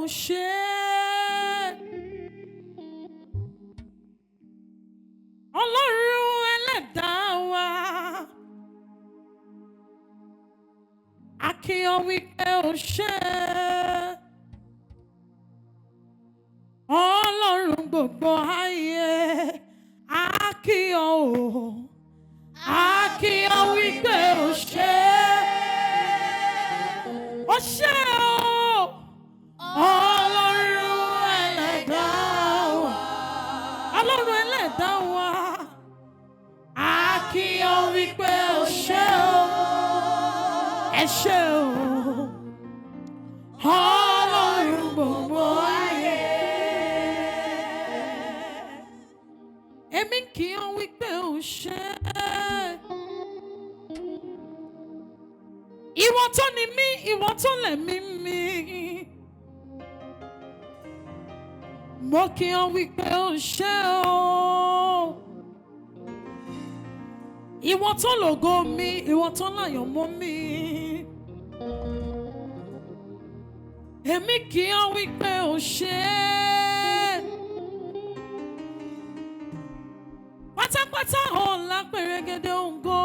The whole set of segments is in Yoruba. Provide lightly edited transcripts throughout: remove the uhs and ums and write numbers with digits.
ṣe. Ọlọ́run ẹlẹ́dàá wa. A kí ọ wípé o ṣe. Ọlọ́run gbogbo ayé. A kí ọ o. A kí ọ wípé o ṣe. O ṣe o. Ọlọ́run ẹlẹ́dàá wa. Ọlọ́run ẹlẹ́dàá wa. A kí ọ wípé o ṣe o. Ẹ ṣé o. Ọlọ́run gbogbo ayé. Èmi kí ọ wípé o ṣe. Ìwọ tó ni mí, ìwọ tó lẹ̀mí mi. Mo kí ọ wípé o ṣe o. Ìwọ tó lògo mi, ìwọ tó láyọ̀ mọ́ mi. Èmi kí ọ wípé o ṣe. Pátápátá ọ̀la pèrègèdè ògo.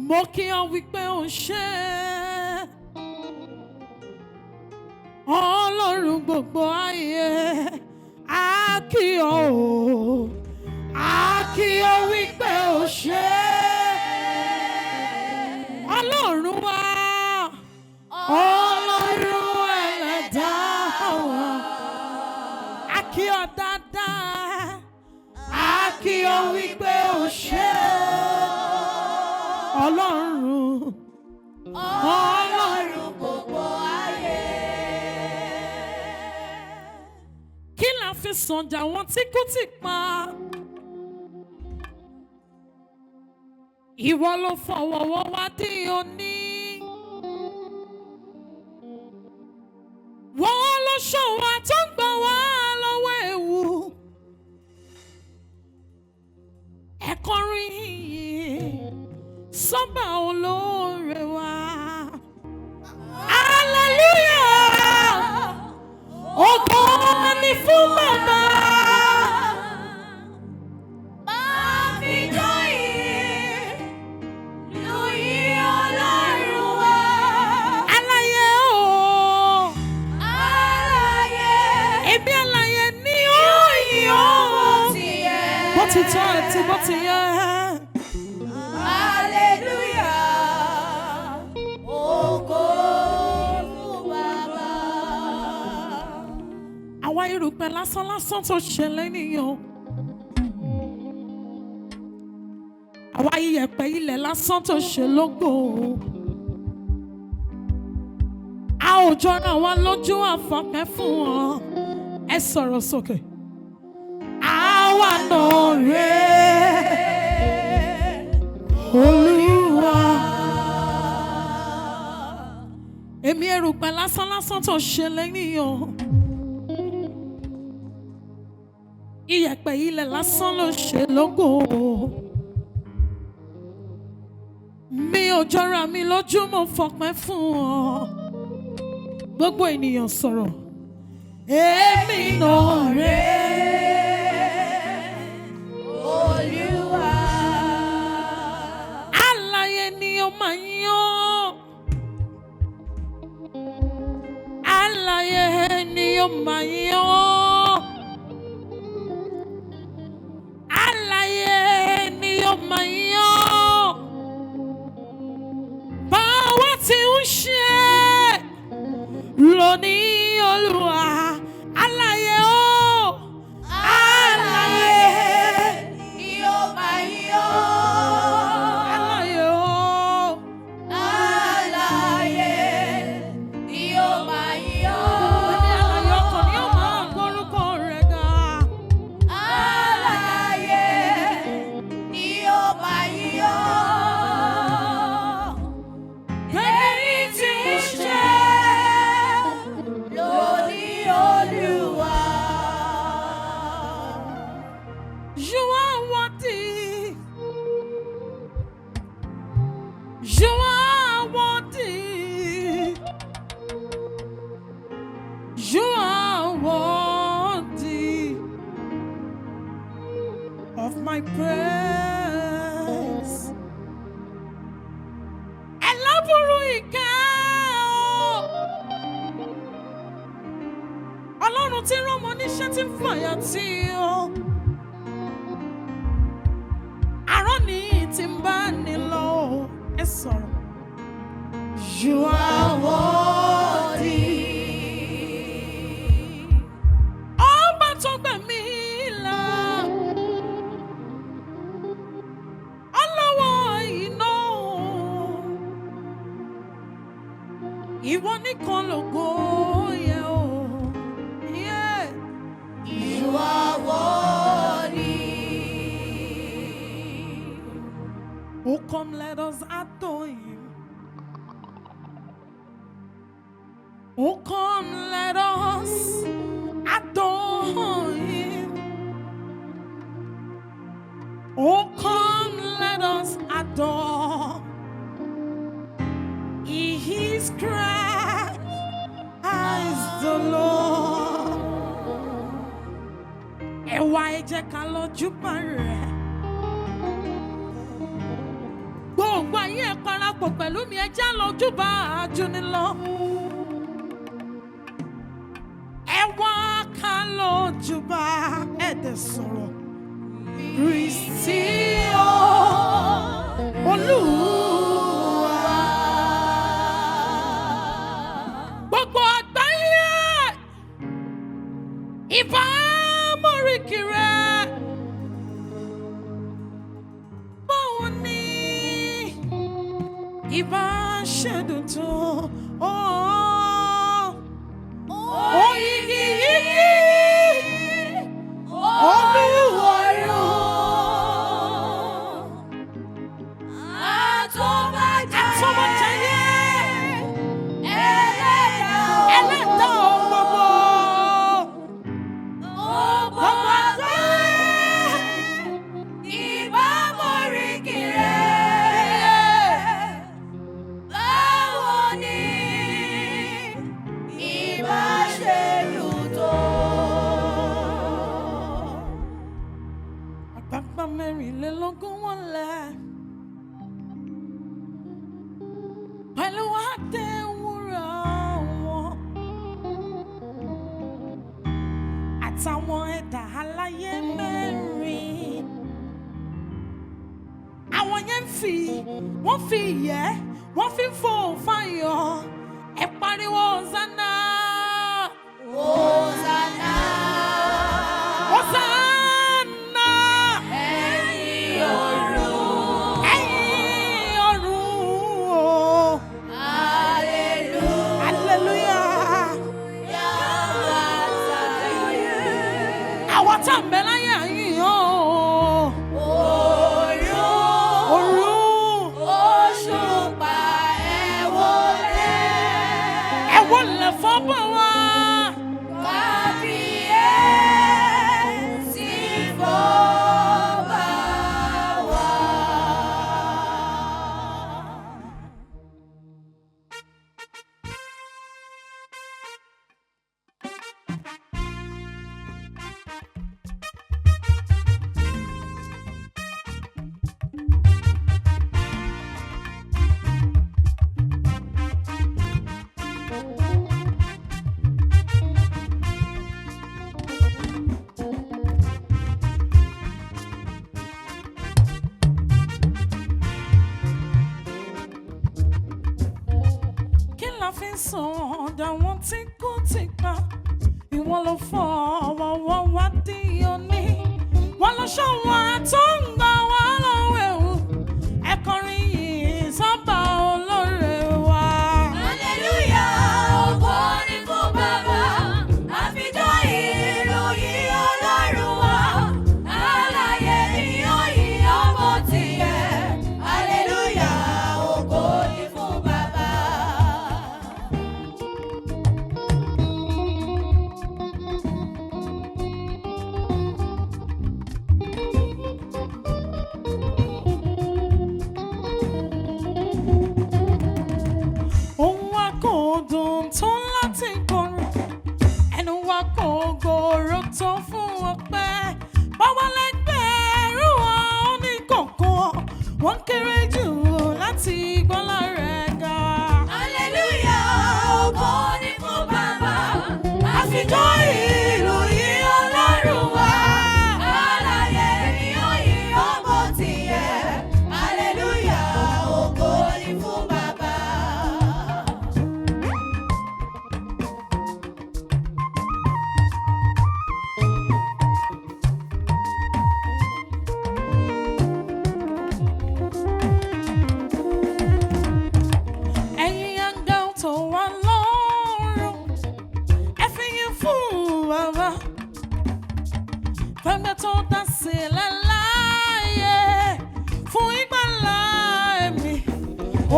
Mo kí ọ wípé o ṣe. Ọlọ́run gbogbo ayé. A kí ọ o. A kí ọ wípé o ṣe. Ọlọ́run wa. Ọlọ́run ẹlẹ́dàá wa. A kí ọ dáadáa. A kí ọ wípé o ṣe. Ọlọ́run. Ọlọ́run gbogbo ayé. Kí la fi sànjà wọn tí kú ti pa? Ìwọ ló fọwọ́wọ́ wá dí òní. Wọ́n ló ṣọ̀wá tó ń gbà wá lọ́wọ́ ewu. Ẹ kọrin ìyìn sọ́ba olóore wa. Hallelujah! Ògo ni fún Baba. Títọ́ àti bó ti yẹ. Hallelujah. Ògo fún Baba. Àwa irúpẹ́ lásán lásán tó ṣẹlẹ̀ nìyẹn. Àwa iyẹ̀pẹ̀ ilẹ̀ lásán tó ṣe lógo. A ò jọra wa lójú àfọ̀pẹ́ fún wọn. Ẹ sọ̀rọ̀ sókè. Àwa náà rèé Olúwa. Èmi erùpẹ̀ lásán lásán tó ṣe lẹ́yìn. Iyẹ̀pẹ̀ ilẹ̀ lásán ló ṣe lógo. Mi ò jọra mi lójú, mo fọpẹ́ fún ọ. Gbogbo ènìyàn sọ̀rọ̀. Èmi náà rèé Olúwa. Alààyè ni ó máa yàn. Alààyè ni ó máa yàn. Alààyè ni ó máa yàn. Báwa ti ń ṣe lónìí Olúwa. Alààyè o. my praise. Ẹlọ́bùrú ìkẹ́ o. Ọlọ́run tí rán ọmọ níṣẹ́ tí ń fàyà tí o. Àrán ni tí ń bá ní lọ o. Ẹ sọ̀rọ̀. You are worthy. Ọba tó gbà mí là. Ọlọ́wọ́ iná. Ìwọ nìkan lógo yẹ o. Yeah. You are worthy. Oh, come, let us adore him. Oh, come, let us adore him. Oh, come, let us adore. He is Christ, as the Lord. Ẹ̀wà ẹ jẹ́ ká lọ júbà rẹ̀. Gbogbo ayé ẹ parapọ̀ pẹ̀lú mi, ẹ jẹ́ lọ júbà àjùnilọ. Ẹ̀wà ká lọ júbà ẹ̀dẹ̀ sọ̀rọ̀. Kristi o, Olúwa. Gbogbo àgbáyé ìbá mọ̀ríkì rẹ̀. Báwo ni ìbá ṣẹ̀dùn tó? Oyigi yigi Olúwarun. Àtọ́bàjáyé ẹlẹ́dàá ohun gbogbo. Gbogbo àgbáyé ìbá mọ̀ríkì rẹ̀. Báwo ni ìbá ṣe dùn tó? Àgbàgbà mẹ́rìnlélógún wọn lẹ̀. Pẹ̀lú adé wúrà wọn. Àtàwọn ẹ̀dá aláyé mẹ́rin. Àwọn yẹn wọ́n fi ìyẹ́, wọ́n fi ń fò fáyọ̀. Ẹ pariwo Hosanna. Hosanna. Hosanna. Ẹ̀yin ọ̀run. Ẹ̀yin ọ̀run o. Hallelujah. Hallelujah. Àwọn tá à ń bẹ láyé àyìn o. Òrùn. Òṣùpá ẹ wọlé. Ẹ wọlé fọ́bọ̀ wá. Kábíyèsí fọ́ba wa. Kí la fi ń sàn àwọn tí kò ti pa? Ìwọ ló fọwọ́ wọ́n wá dí òní. Wọ́n lọ ṣọ́wọ́ tó ń gbà wá lọ́wọ́ ewu. Ẹ kọrin yìí sọ́ba olóore wa. Hallelujah, ògo ni fún Baba. Àfijọ́ ìròyìn Ọlọ́run wa. Alààyè ni ó yí ọmọ tiẹ̀. Hallelujah, ògo ni fún Baba. dá sílẹ̀ láàyè fún ìgbàlà ẹ̀mí.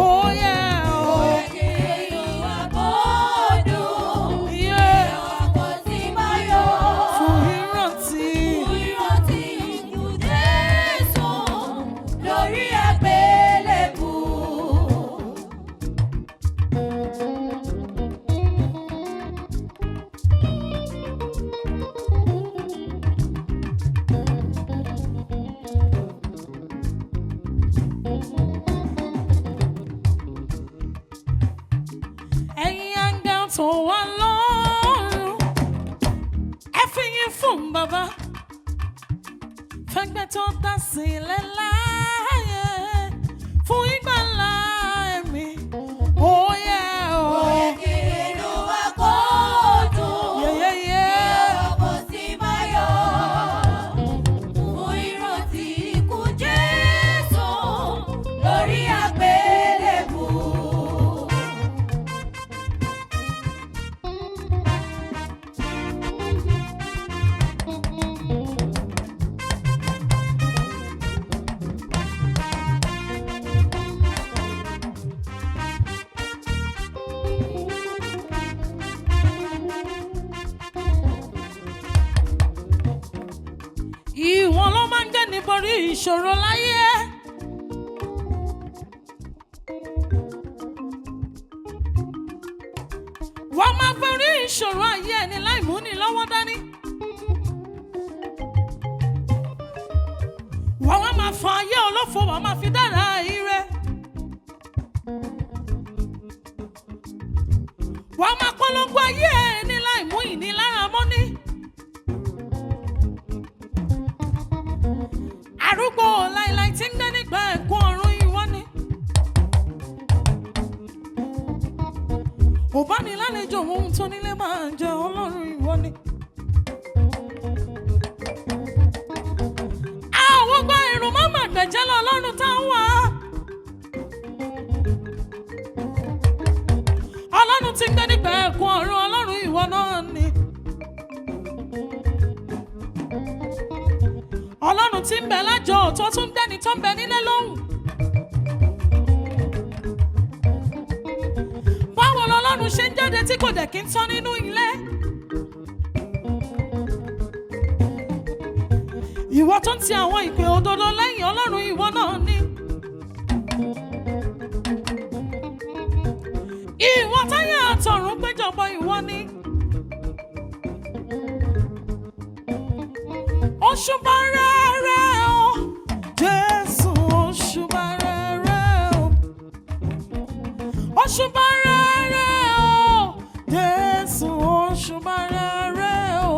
Oh yeah, oh fún ìrántí. Ẹ̀yin áńgẹ́lì tó wà lọ́run, ẹ fi yìn fún Baba. Fẹ́gbẹ́ tó dá sílẹ̀ láàyè fún ìgbàlà ẹ̀mí. Oh yeah, oh yeah, yeah, yeah. Ìwọ ló máa ń gbé ní borí ìṣòro láyé. Wọ́n máa borí ìṣòro ayé ẹni láì mú ni lọ́wọ́ dání. Wọ́n wá máa fa ayé olófo, wọ́n máa fi dára ire. Wọ́n máa polongo ayé ẹni láì mú ìnilára mọ́ní. Arúgbó láíláí tí ń gbé nígbà ẹ̀kún ọ̀run ìwọ ni. Ò bá ní lálejò ohun tó nílé máa jẹ Ọlọ́run ìwọ ni. Àwọn gba ìrùn má mà gbẹ̀jẹ́ lọ Ọlọ́run tá ń wá. Ọlọ́run tí ń gbé nígbà ẹ̀kún ọ̀run Ọlọ́run ìwọ náà ni. Ọlọ́run tí ń bẹ lájọ tó tún dẹ́ni tó ń bẹ nílé lóhùn. Báwo lọ́lọ́run ṣe ń jáde tí kò dẹ̀ kí ń tán nínú ilé? Ìwọ tó ń ti àwọn ìpè òdodo lẹ́yìn Ọlọ́run ìwọ náà ni. Ìwọ táyà àtọ̀run péjọpọ̀ ìwọ ni. Òṣùbà rere o, Jésù òṣùbà rere o. Òṣùbà rere o, Jésù òṣùbà rere o.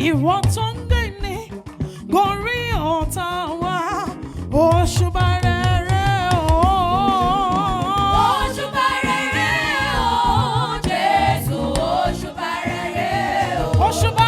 Ìwọ tó ń gbé ní gorí ọ̀tá wa, òṣùbà rere o. Òṣùbà rere o, Jésù òṣùbà rere o. Òṣùbà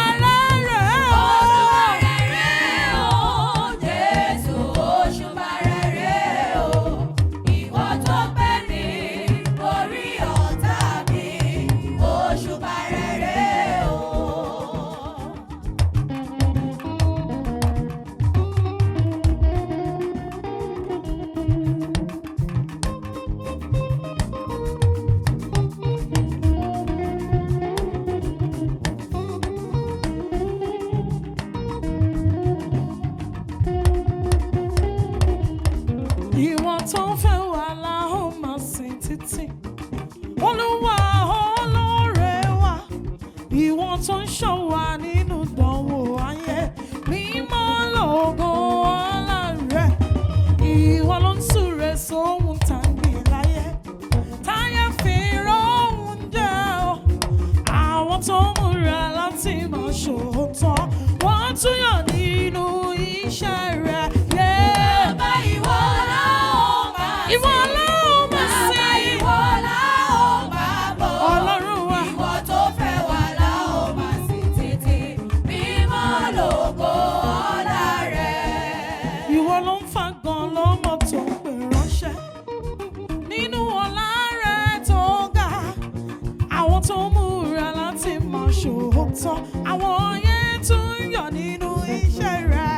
ìwọ tó ń fẹ́ wà láhùn máa sìn títí. Olúwa olóore wa, ìwọ tó ń ṣọ́ wa nínú ìdánwò ayé. Mímọ́ lógo ọlá rẹ, ìwọ ló ń súre sóhun tàbí láyé. Táyé fi róhun jẹ́ o, àwọn tó múra láti máa ṣòótọ́, wọ́n tún yàn nínú iṣẹ́ rẹ. Ìwọ la ó máa sìn. Ìwọ la ó máa bọ̀. Ọlọ́run wa. Ìwọ tó fẹ́ wà la ó máa sìn títí. Mímọ́ lógo ọlá rẹ. Ìwọ ló ń fa gan lọ́mọ tó ń pè ránṣẹ́. Nínú ọlá rẹ tó ga, àwọn tó múra láti máa ṣòótọ́, àwọn yẹn tún yọ̀ nínú iṣẹ́ rẹ.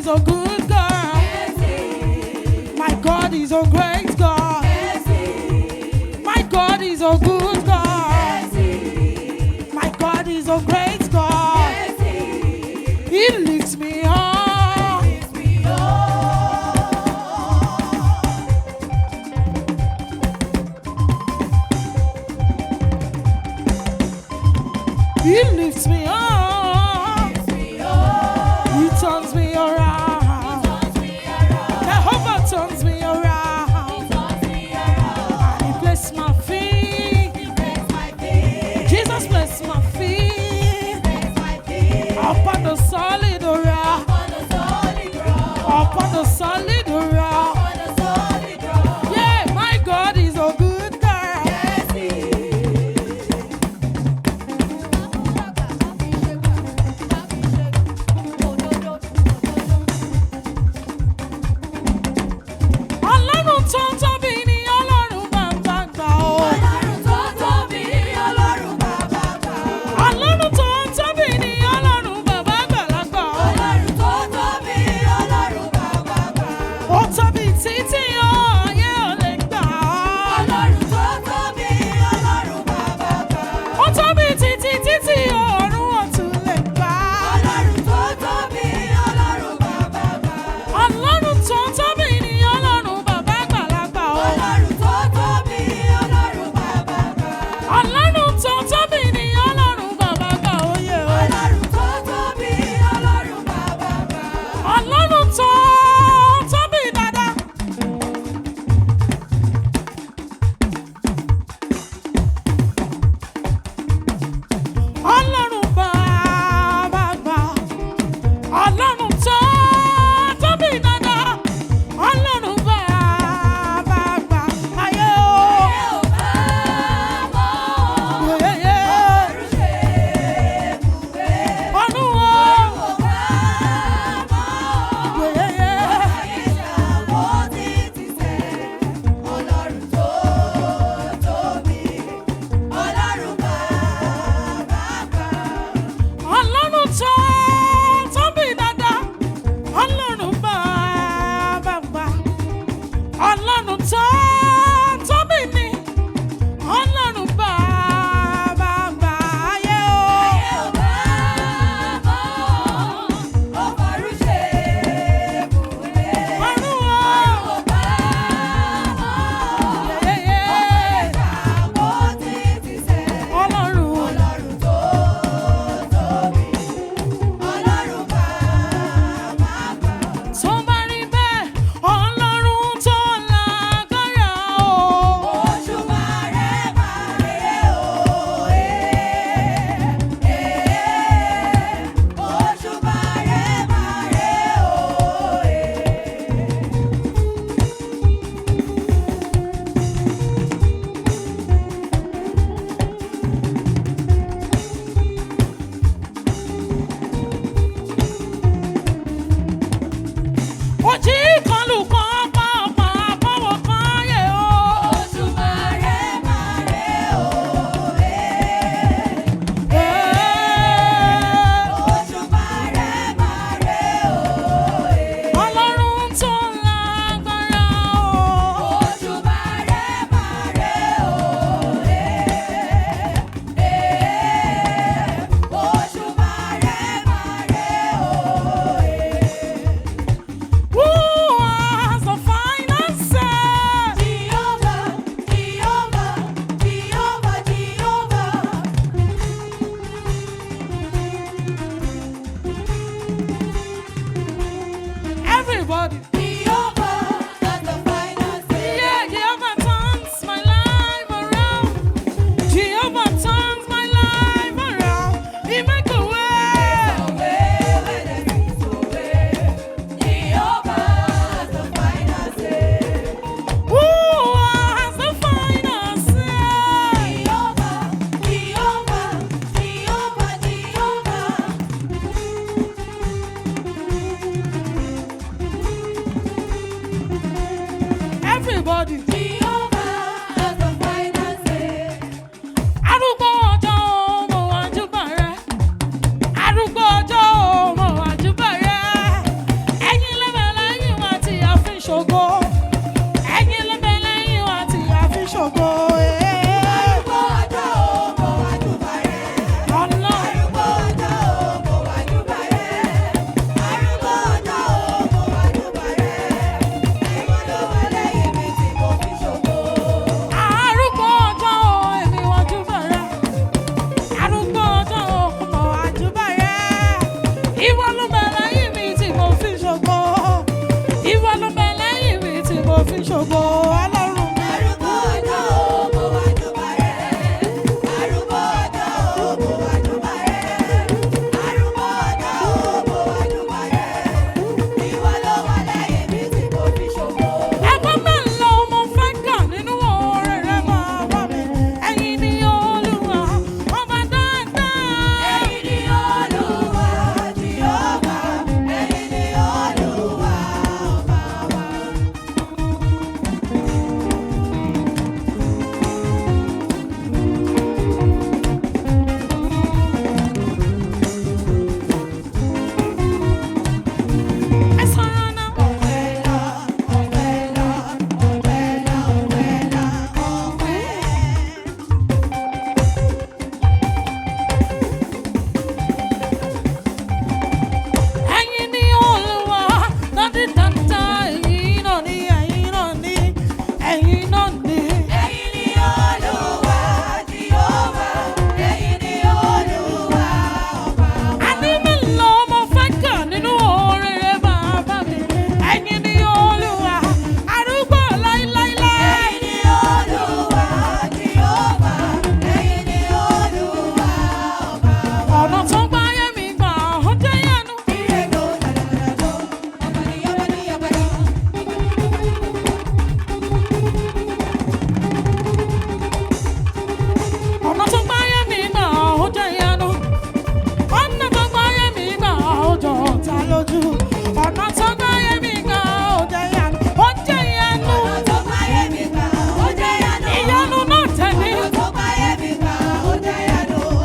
a good God. My God is a great God. My God is a good God. He lifts me up. He turns me around. Jehovah turns me around. And he bless my feet. Jesus bless my feet. Upon the solid rock. Upon the solid rock. Yeah, my God is a good God.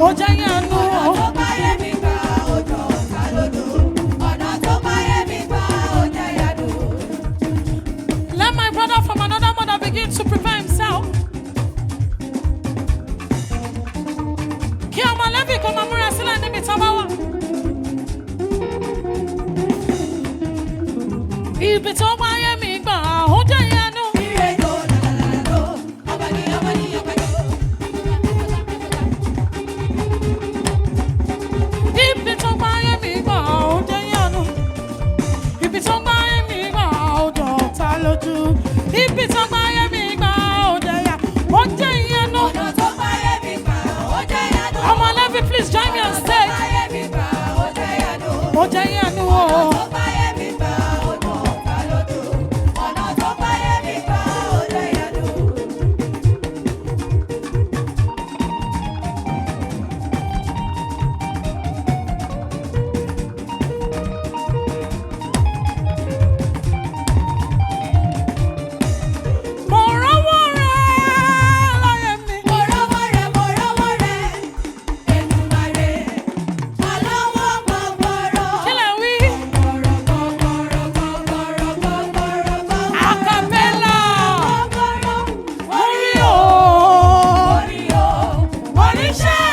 ó jẹ́ ìyanu. Ọ̀nà tó báyé mi gbà ó jọ ọ̀tá lójú. Ọ̀nà tó báyé mi gbà ó jẹ́ ìyanu. Let my brother from another mother begin to prepare himself. Kí ọmọ Lẹ́fì kó máa múra sílẹ̀ níbi tí wọ́n bá wà. Ibi tó báyé mi gbà ó jẹ́ ìyanu. Ire yo làlàlàlò, ọmọdé ọmọdé ọmọdé. Ibi tó báyé mi gbà ó jẹ́ ìyanu. Ibi tó báyé mi gbà ó jọ ọ̀tá lójú. Ibi tó báyé mi gbà ó jẹ́ ìyanu. Ó jẹ́ ìyanu. Ọ̀nà tó báyé mi gbà ó jẹ́ ìyanu. Ọmọ Lẹ́fì, please join me on Ọ̀nà tó stage. báyé mi gbà ó jẹ́ ìyanu. Ó jẹ́ ìyanu o. Ọ̀nà tó báyé mi gbà ó jọ ọ̀tá lójú. Ọ̀nà tó báyé mi gbà ó jẹ́ ìyanu. Mo rọ́wọ́ rẹ̀ láyé mi. Mo rọ́wọ́ rẹ̀, Èdùmàrè, alọ́wọ́ gbọ̀gbọ̀rọ̀. Kí lẹ̀ wí? Gbọ̀gbọ̀rọ̀. Acapella. Orí o. Orí o, oríṣẹ́